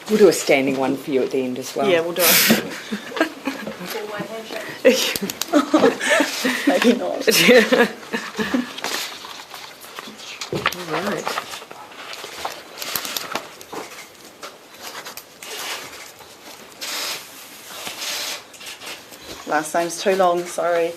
We'll do a standing one for you at the end as well. Yeah, we'll do it. Maybe not. All right. Last name's too long, sorry.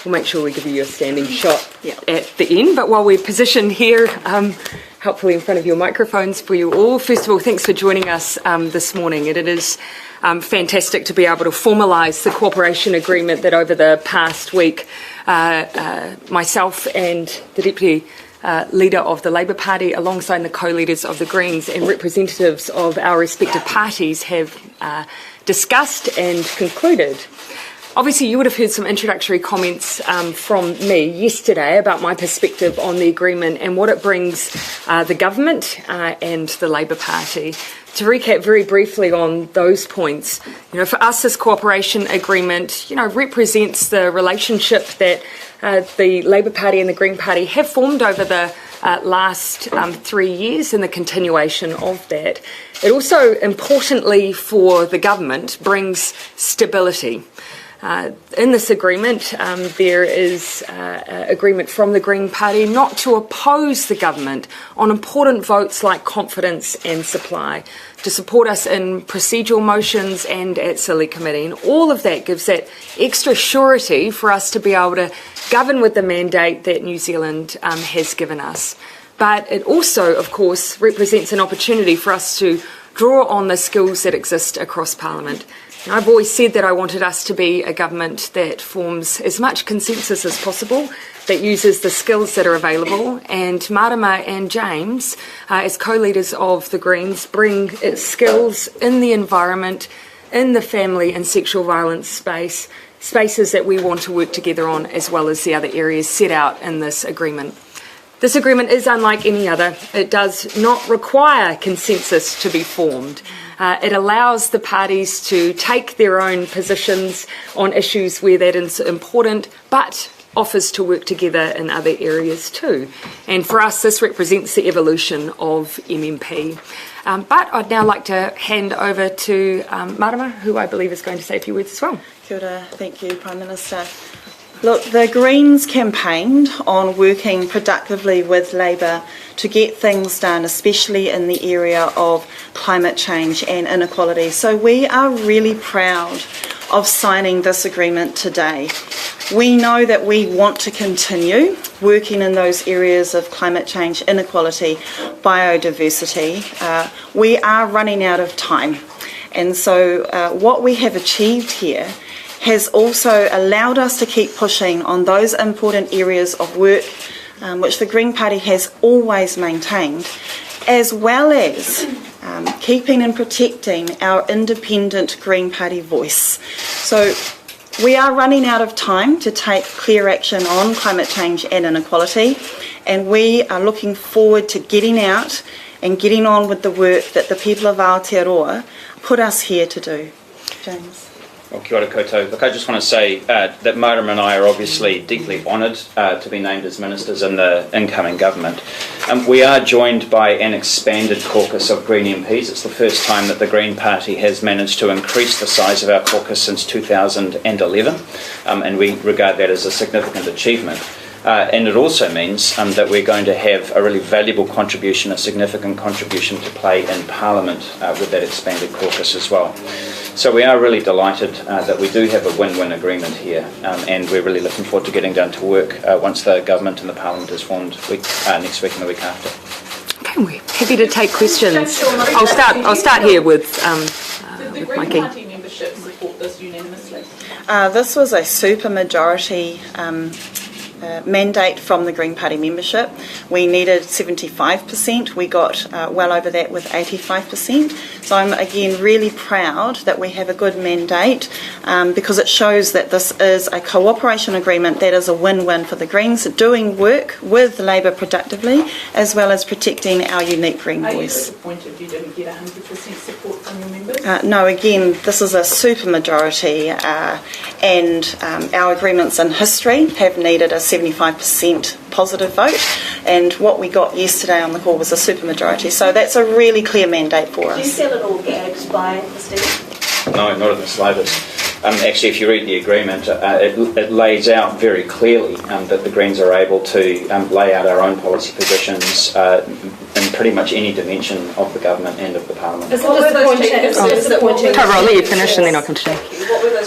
We'll make sure we give you a standing shot at the end, but while we're positioned here, helpfully in front of your microphones for you all, first of all, thanks for joining us this morning. It is fantastic to be able to formalise the cooperation agreement that over the past week myself and the Deputy Leader of the Labour Party, alongside the co-leaders of the Greens and representatives of our respective parties, have discussed and concluded. Obviously, you would have heard some introductory comments from me yesterday about my perspective on the agreement and what it brings the government and the Labour Party. To recap very briefly on those points, for us, this cooperation agreement, represents the relationship that the Labour Party and the Green Party have formed over the last 3 years and the continuation of that. It also, importantly for the government, brings stability. In this agreement, there is agreement from the Green Party not to oppose the government on important votes like confidence and supply, to support us in procedural motions and at Select Committee. And all of that gives that extra surety for us to be able to govern with the mandate that New Zealand has given us. But it also, of course, represents an opportunity for us to draw on the skills that exist across Parliament. I've always said that I wanted us to be a government that forms as much consensus as possible, that uses the skills that are available, and Marama and James, as co-leaders of the Greens, bring its skills in the environment, in the family and sexual violence spaces that we want to work together on, as well as the other areas set out in this agreement. This agreement is unlike any other. It does not require consensus to be formed. It allows the parties to take their own positions on issues where that is important, but offers to work together in other areas too. And for us, this represents the evolution of MMP. But I'd now like to hand over to Marama, who I believe is going to say a few words as well. Kia ora. Thank you, Prime Minister. Look, the Greens campaigned on working productively with Labour to get things done, especially in the area of climate change and inequality. So we are really proud of signing this agreement today. We know that we want to continue working in those areas of climate change, inequality, biodiversity. We are running out of time. And so what we have achieved here has also allowed us to keep pushing on those important areas of work which the Green Party has always maintained, as well as keeping and protecting our independent Green Party voice. So we are running out of time to take clear action on climate change and inequality, and we are looking forward to getting out and getting on with the work that the people of Aotearoa put us here to do. James. Well, kia ora koutou. Look, I just want to say that Marama and I are obviously deeply honoured to be named as ministers in the incoming government. We are joined by an expanded caucus of Green MPs. It's the first time that the Green Party has managed to increase the size of our caucus since 2011, and we regard that as a significant achievement. And it also means that we're going to have a really valuable contribution, a significant contribution to play in Parliament with that expanded caucus as well. So we are really delighted that we do have a win-win agreement here, and we're really looking forward to getting down to work once the government and the Parliament is formed next week and the week after. Okay, we're happy to take questions. I'll start here with Did the Green Party membership support this unanimously? This was a super majority mandate from the Green Party membership. We needed 75%. We got well over that with 85%. So I'm again really proud that we have a good mandate because it shows that this is a cooperation agreement that is a win-win for the Greens, doing work with Labour productively as well as protecting our unique Green voice. Are you disappointed you didn't get 100% support from your members? No, again, this is a super majority and our agreements in history have needed a 75% positive vote, and what we got yesterday on the call was a super majority. So that's a really clear mandate for us. Do you feel at all gagged by the state? No, not in the slightest. Actually, if you read the agreement, it lays out very clearly that the Greens are able to lay out our own policy positions in pretty much any dimension of the government and of the Parliament. What were those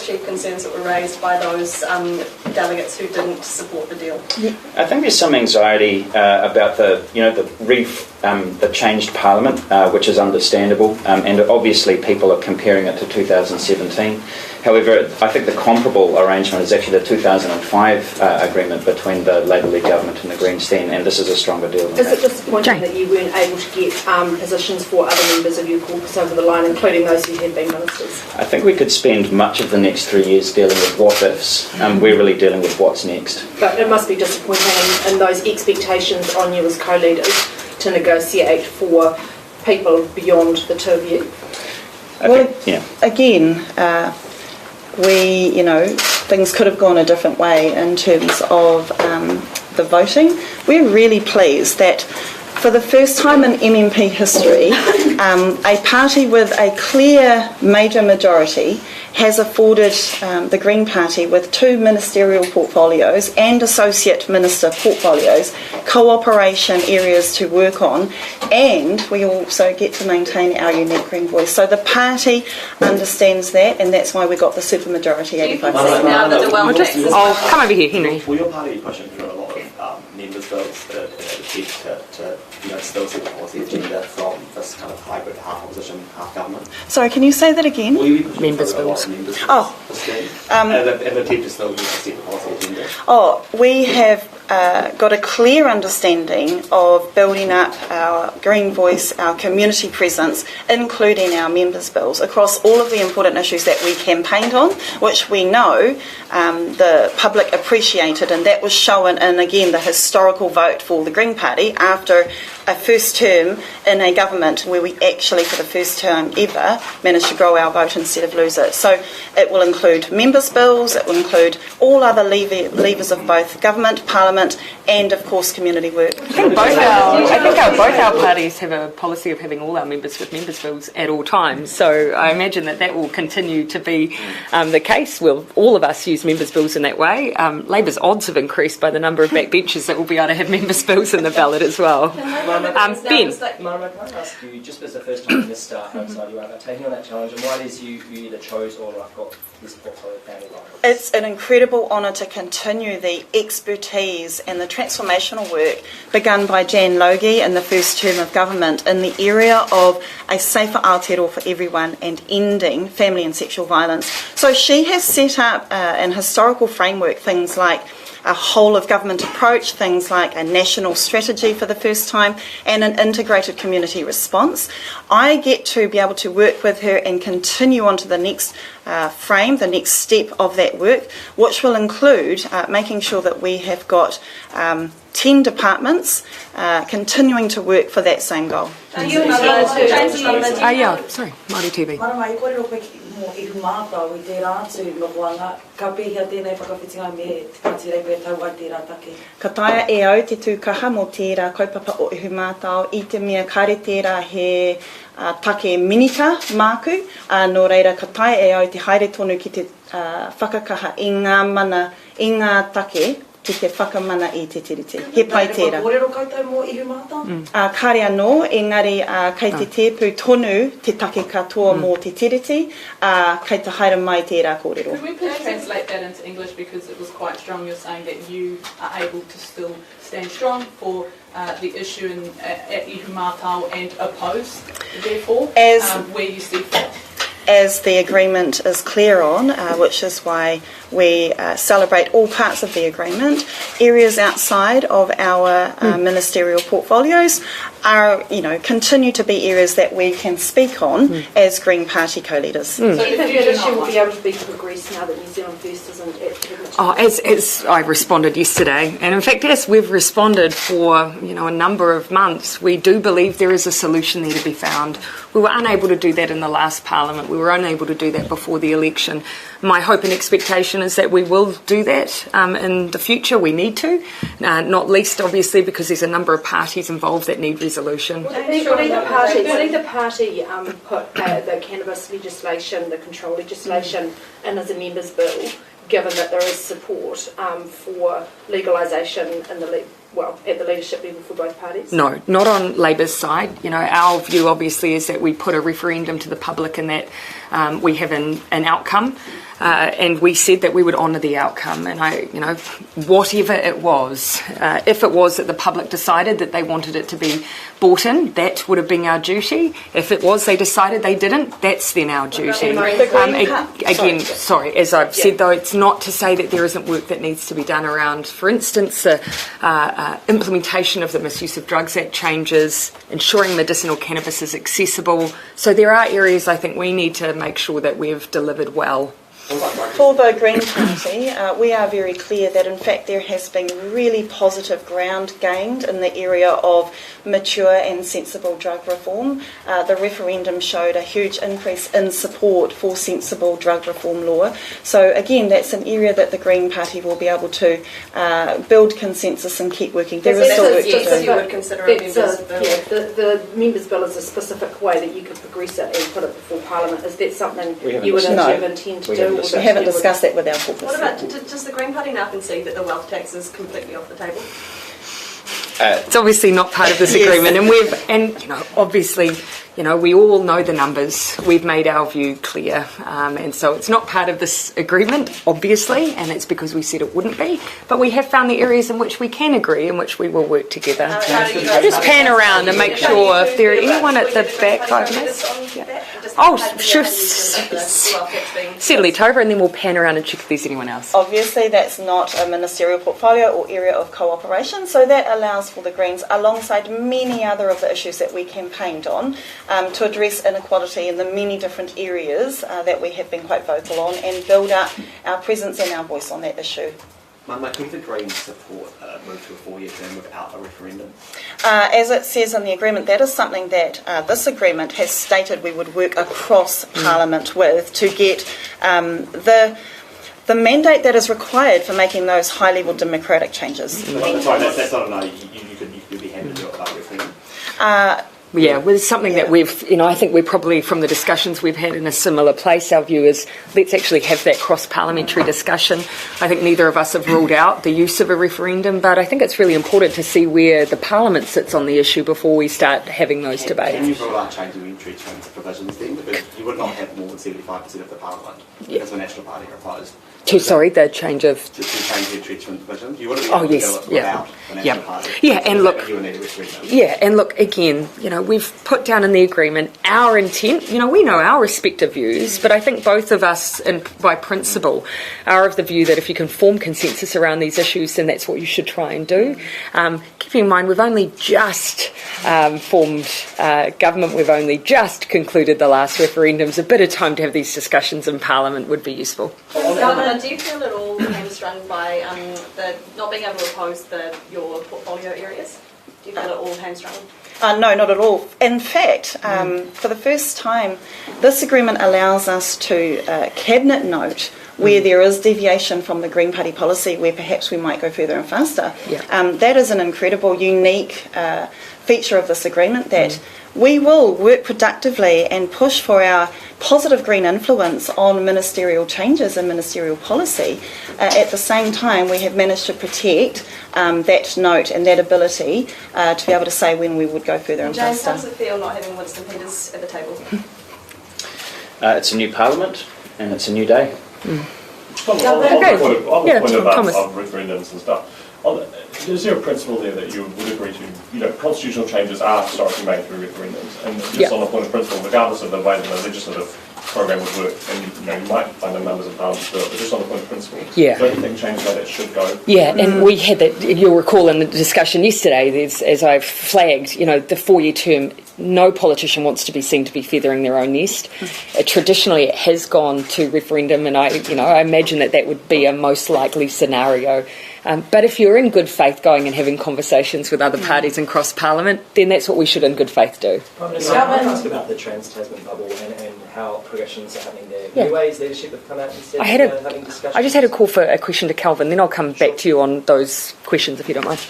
chief concerns that were raised by those delegates who didn't support the deal? I think there's some anxiety about the changed Parliament, which is understandable, and obviously people are comparing it to 2017. However, I think the comparable arrangement is actually the 2005 agreement between the Labour-led government and the Greens then, and this is a stronger deal than that. Is it disappointing that you weren't able to get positions for other members of your caucus over the line, including those who had been ministers? I think we could spend much of the next 3 years dealing with what-ifs. We're really dealing with what's next. But it must be disappointing in those expectations on you as co-leaders to negotiate for people beyond the two of you. Again, things could have gone a different way in terms of the voting. We're really pleased that for the first time in MMP history, a party with a clear major majority has afforded the Green Party with 2 ministerial portfolios and associate minister portfolios, cooperation areas to work on, and we also get to maintain our unique Green voice. So the party understands that, and that's why we got the supermajority, 85%. I'll come over here, Henry. Will your party pushing through a lot of members' bills that attempt to still set the policy agenda from this kind of hybrid half opposition, half government? Sorry, can you say that again? Will you be pushing Members' through bills. a lot of members' Oh. an attempt to still set the policy agenda? We have got a clear understanding of building up our Green voice, our community presence, including our members' bills, across all of the important issues that we campaigned on, which we know the public appreciated, and that was shown in, again, the historical vote for the Green Party after a first term in a government where we actually, for the first time ever, managed to grow our vote instead of lose it. So it will include members' bills, it will include all other levers of both government, parliament, and of course community work. I think both our parties have a policy of having all our members with members' bills at all times. So I imagine that will continue to be the case. Well, all of us use members' bills in that way. Labour's odds have increased by the number of backbenchers that will be able to have members' bills in the ballot as well. Ben. Mara, can I ask you, just as the first time minister outside you are taking on that challenge, and why it is you either chose or I've got this portfolio family life? It's an incredible honour to continue the expertise and the transformational work begun by Jan Logie in the first term of government in the area of a safer Aotearoa for everyone and ending family and sexual violence. So she has set up an historical framework, things like a whole of government approach, things like a national strategy for the first time, and an integrated community response. I get to be able to work with her and continue on to the next frame, the next step of that work, which will include making sure that we have got 10 departments continuing to work for that same goal. Sorry, Māori TV. Ka taia e au te tūkaha mō tērā kaupapa o ihu mātau I te mea kare tērā he take minita māku. Nō reira, ka taia e au te haere tonu ki te whakakaha I ngā mana, I ngā take, ki te whakamana I te tiriti. He pai tērā. Kōrero koutou mō ihu mātau? Kāre anō, engari kei te tēpū tonu te take katoa mō te tiriti, kei te haere mai tērā kōrero. Could we please translate that into English, because it was quite strong? You're saying that you are able to still stand strong for the issue at ihu mātau and oppose, therefore, where you see fit. as the agreement is clear on, which is why we celebrate all parts of the agreement, areas outside of our ministerial portfolios are, continue to be areas that we can speak on as Green Party co-leaders. So do you think that issue will be able to be progressed now that New Zealand First isn't at the As I responded yesterday, and in fact, as we've responded for a number of months, we do believe there is a solution there to be found. We were unable to do that in the last Parliament. We were unable to do that before the election. My hope and expectation is that we will do that in the future. We need to, not least obviously because there's a number of parties involved that need resolution. Will either party put the cannabis legislation, the control legislation, in as a members' bill, given that there is support for legalisation in the at the leadership level for both parties? No, not on Labour's side. Our view obviously is that we put a referendum to the public and that we have an outcome. And we said that we would honour the outcome, and whatever it was, if it was that the public decided that they wanted it to be bought in, that would have been our duty. If it was they decided they didn't, that's then our duty. Again, sorry, as I've said though, it's not to say that there isn't work that needs to be done around, for instance, the implementation of the Misuse of Drugs Act changes, ensuring medicinal cannabis is accessible. So there are areas I think we need to make sure that we've delivered well. For the Green Party, we are very clear that in fact there has been really positive ground gained in the area of mature and sensible drug reform. The referendum showed a huge increase in support for sensible drug reform law. So again, that's an area that the Green Party will be able to build consensus and keep working. There is still work to do. You would consider a members' bill. Yeah, the members' bill is a specific way that you could progress it and put it before Parliament. Is that something you would intend to do? We haven't discussed that with our caucus. What about, does the Green Party now concede that the wealth tax is completely off the table? It's obviously not part of this agreement, and obviously, we all know the numbers. We've made our view clear, and so it's not part of this agreement, obviously, and it's because we said it wouldn't be. But we have found the areas in which we can agree, in which we will work together. Just pan around and make sure if there are anyone at the back 5 minutes. Yeah. Oh, sure. Settle it over, and then we'll pan around and check if there's anyone else. Obviously, that's not a ministerial portfolio or area of cooperation, so that allows for the Greens, alongside many other of the issues that we campaigned on, to address inequality in the many different areas that we have been quite vocal on and build up our presence and our voice on that issue. Mike, could the Greens support a move to a 4-year term without a referendum? As it says in the agreement, that is something that this agreement has stated we would work across Parliament with to get the mandate that is required for making those high-level democratic changes. Sorry, that's not a no. You could be happy to do it without a referendum? Yeah, well, it's something that we've, I think we're probably, from the discussions we've had, in a similar place. Our view is, let's actually have that cross-parliamentary discussion. I think neither of us have ruled out the use of a referendum, but I think it's really important to see where the Parliament sits on the issue before we start having those debates. Can you rule out changing the entry provisions then? Because you would not have more than 75% of the Parliament as the National Party are opposed. The change of... To change the entrenchment provisions. You wouldn't be able to do it without the National Party. Yeah, and look... You would need a referendum. Yeah, and look, again, we've put down in the agreement our intent. We know our respective views, but I think both of us, by principle, are of the view that if you can form consensus around these issues, then that's what you should try and do. Keeping in mind, we've only just formed government. We've only just concluded the last referendums. A bit of time to have these discussions in Parliament would be useful. Governor, do you feel at all hamstrung by the not being able to oppose your portfolio areas? Do you feel at all hamstrung? No, not at all. In fact, for the first time, this agreement allows us to cabinet note where there is deviation from the Green Party policy, where perhaps we might go further and faster. Yeah. That is an incredible, unique feature of this agreement, that we will work productively and push for our positive green influence on ministerial changes and ministerial policy. At the same time, we have managed to protect that note and that ability to be able to say when we would go further and James, faster. how does it feel not having Winston Peters at the table? It's a new Parliament and it's a new day. On the point of referendums and stuff, is there a principle there that you would agree to? Constitutional changes are historically made through referendums, and just on the point of principle, regardless of the way that the legislative program would work, and you might find the numbers of Parliament to do it, but just on the point of principle, Yeah. don't you think changes like that should go? Yeah, and we had that, you'll recall in the discussion yesterday, as I've flagged, the 4-year term, no politician wants to be seen to be feathering their own nest. Traditionally, it has gone to referendum, and I imagine that would be a most likely scenario. But if you're in good faith going and having conversations with other parties and cross Parliament, then that's what we should in good faith do. Prime Minister, I want to ask about the Trans-Tasman bubble and how progressions are happening there. Yeah. New ways leadership have come out instead of having discussions? I just had a call for a question to Calvin, then I'll come back to you on those questions if you don't mind. E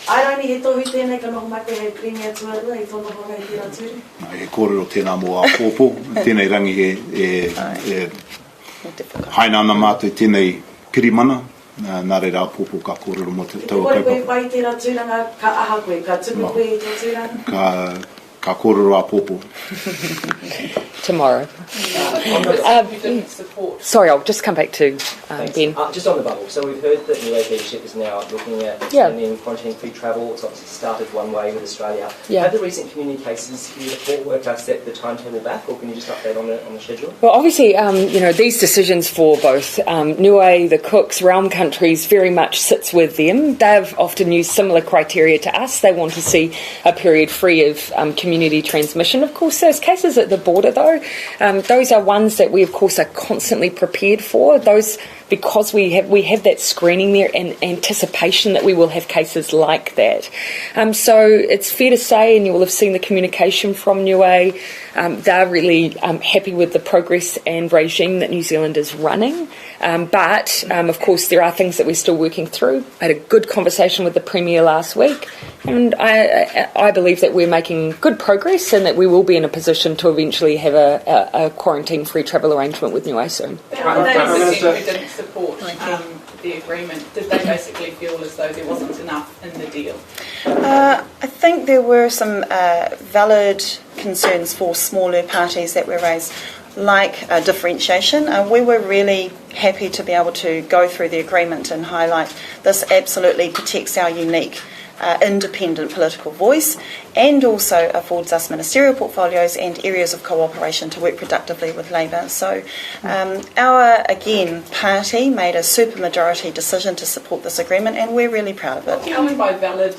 kōrero tēnā mō a pōpō, tēnei rangi haina ana mātou tēnei kirimana, nā reira a pōpō ka kōrero mō te tau kaupapa. Ka kōrero a pōpō. Tomorrow. Sorry, I'll just come back to Ben. Just on the bubble, so we've heard that New Age leadership is now looking at extending quarantine-free travel. It's obviously started one way with Australia. Have the recent community cases here at Fort Worth set the timetable back, or can you just update on the schedule? Well, obviously, these decisions for both Niue, the Cooks, realm countries very much sits with them. They've often used similar criteria to us. They want to see a period free of community transmission. Of course, those cases at the border, though, those are ones that we, of course, are constantly prepared for. Those, because we have that screening there and anticipation that we will have cases like that. So it's fair to say, and you will have seen the communication from Niue, they're really happy with the progress and regime that New Zealand is running. But, of course, there are things that we're still working through. I had a good conversation with the Premier last week, and I believe that we're making good progress and that we will be in a position to eventually have a quarantine-free travel arrangement with Niue soon. Who didn't support the agreement, did they basically feel as though there wasn't enough in the deal? I think there were some valid concerns for smaller parties that were raised, like differentiation. We were really happy to be able to go through the agreement and highlight this absolutely protects our unique independent political voice and also affords us ministerial portfolios and areas of cooperation to work productively with Labour. So our, again, party made a supermajority decision to support this agreement, and we're really proud of it. What do you mean by valid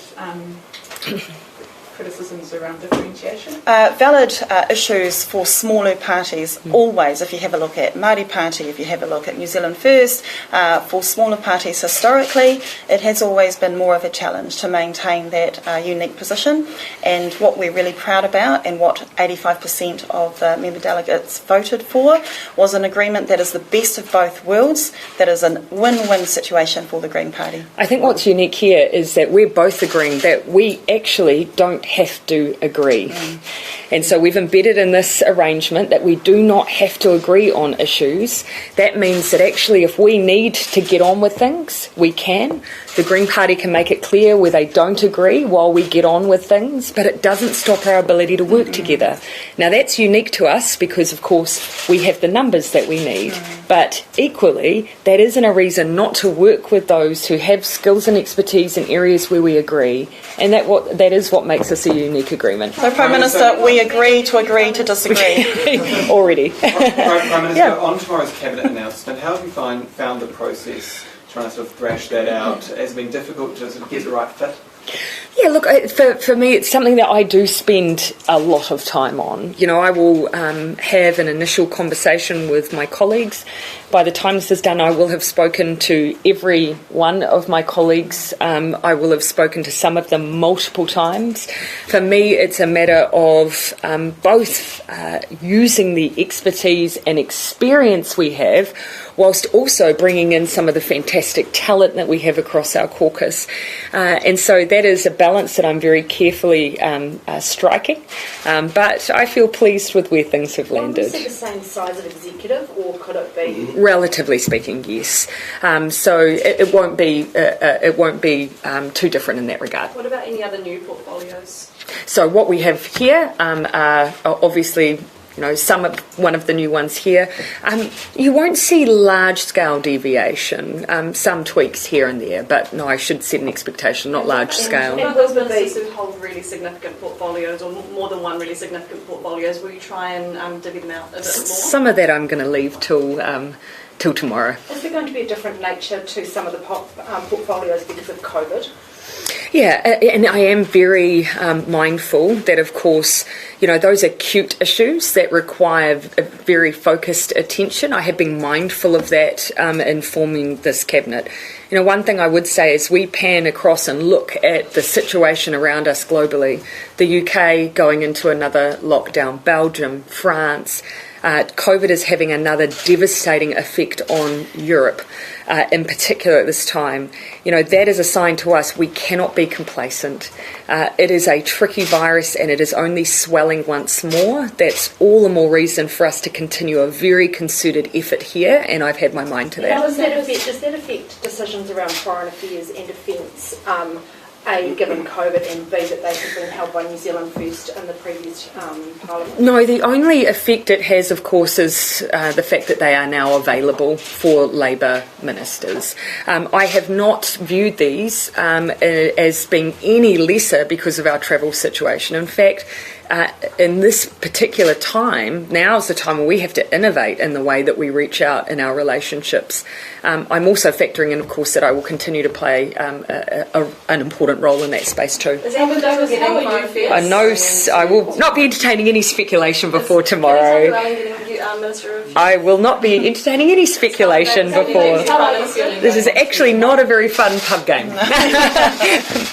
criticisms around differentiation? Valid issues for smaller parties, always, if you have a look at Māori Party, if you have a look at New Zealand First, for smaller parties historically, it has always been more of a challenge to maintain that unique position. And what we're really proud about, and what 85% of the member delegates voted for, was an agreement that is the best of both worlds, that is a win-win situation for the Green Party. I think what's unique here is that we're both agreeing that we actually don't have to agree. And so we've embedded in this arrangement that we do not have to agree on issues. That means that actually if we need to get on with things, we can. The Green Party can make it clear where they don't agree while we get on with things, but it doesn't stop our ability to work together. Now that's unique to us because, of course, we have the numbers that we need. But equally, that isn't a reason not to work with those who have skills and expertise in areas where we agree. And that is what makes us a unique agreement. So, Prime Minister, we agree to disagree. Already. Prime Minister, on tomorrow's Cabinet announcement, how have you found the process, trying to sort of thrash that out? Has it been difficult to sort of get the right fit? Yeah, look, for me, it's something that I do spend a lot of time on. I will have an initial conversation with my colleagues. By the time this is done, I will have spoken to every one of my colleagues. I will have spoken to some of them multiple times. For me, it's a matter of both using the expertise and experience we have, whilst also bringing in some of the fantastic talent that we have across our caucus. And so that is a balance that I'm very carefully striking. But I feel pleased with where things have landed. Is it the same size of executive, or could it be? Relatively speaking, yes. So it won't be too different in that regard. What about any other new portfolios? So what we have here are obviously one of the new ones here. You won't see large-scale deviation, some tweaks here and there, but no, I should set an expectation, not large-scale. And those ministers who hold really significant portfolios, or more than one really significant portfolios, will you try and divvy them out a bit more? Some of that I'm going to leave till tomorrow. Is there going to be a different nature to some of the portfolios because of COVID? Yeah, and I am very mindful that, of course, those acute issues that require a very focused attention. I have been mindful of that in forming this cabinet. One thing I would say is we pan across and look at the situation around us globally. The UK going into another lockdown, Belgium, France. COVID is having another devastating effect on Europe, in particular at this time. That is a sign to us we cannot be complacent. It is a tricky virus and it is only swelling once more. That's all the more reason for us to continue a very concerted effort here, and I've had my mind to that. Does that affect decisions around foreign affairs and defence? A, given COVID, and B, that they have been held by New Zealand First in the previous Parliament? No, the only effect it has, of course, is the fact that they are now available for Labour ministers. I have not viewed these as being any lesser because of our travel situation. In fact, in this particular time, now is the time when we have to innovate in the way that we reach out in our relationships. I'm also factoring in, of course, that I will continue to play an important role in that space too. I will not be entertaining any speculation before tomorrow. I will not be entertaining any speculation before. This is actually not a very fun pub game.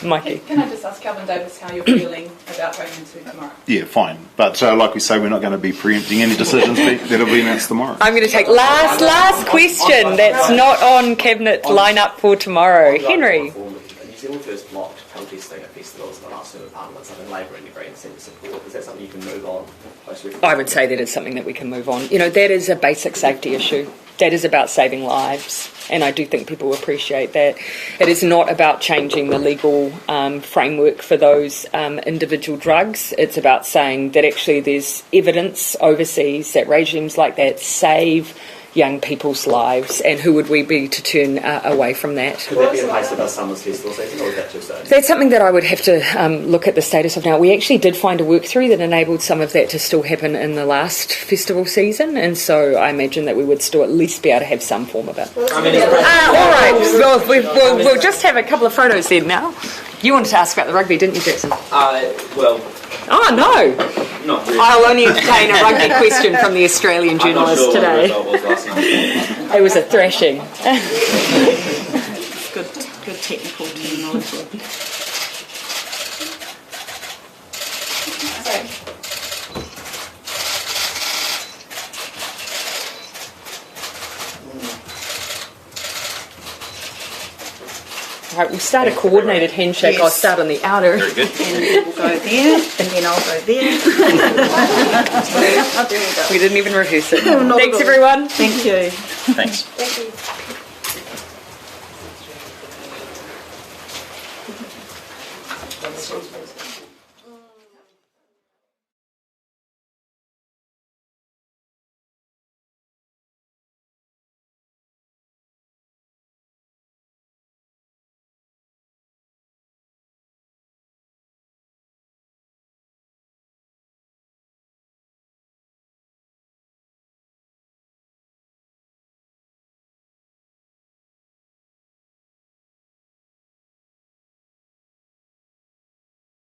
Mikey. Can I just ask Calvin Davis how you're feeling about going into tomorrow? Yeah, fine. But like we say, we're not going to be preempting any decisions that'll be announced tomorrow. I'm going to take last question that's not on Cabinet lineup for tomorrow. Henry. New Zealand First blocked protesting at festivals in the last term of Parliament, and Labour and the Greens seem to support. Is that something you can move on? I would say that is something that we can move on. That is a basic safety issue. That is about saving lives, and I do think people appreciate that. It is not about changing the legal framework for those individual drugs. It's about saying that actually there's evidence overseas that regimes like that save young people's lives, and who would we be to turn away from that? Could that be in place of our summer's festival season, or is that too soon? That's something that I would have to look at the status of now. We actually did find a work through that enabled some of that to still happen in the last festival season, and so I imagine that we would still at least be able to have some form of it. All right, we'll just have a couple of photos then now. You wanted to ask about the rugby, didn't you, Jackson? Oh, no. Not really. I'll only entertain a rugby question from the Australian journalist today. It was a thrashing. Good technical terminology. Right, we'll start a coordinated handshake. Yes. I'll start on the outer. Very good. And we'll go there, and then I'll go there. Oh, there we go. We didn't even rehearse it. Not Thanks, at all. everyone. Thank you. Thanks. Thank you.